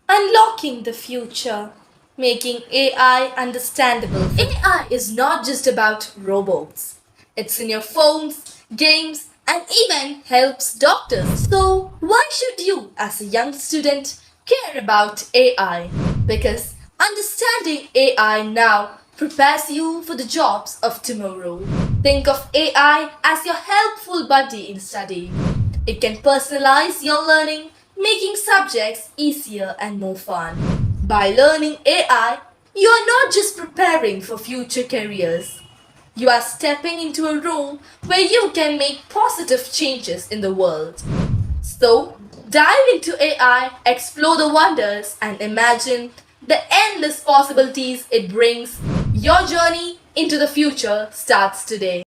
Unlocking the future, making AI understandable. AI is not just about robots. It's in your phones, games, and even helps doctors. So, why should you, as a young student, care about AI? Because understanding AI now prepares you for the jobs of tomorrow. Think of AI as your helpful buddy in study. It can personalize your learning, making subjects easier and more fun. By learning AI, you are not just preparing for future careers. You are stepping into a role where you can make positive changes in the world. So, dive into AI, explore the wonders, and imagine the endless possibilities it brings. Your journey into the future starts today.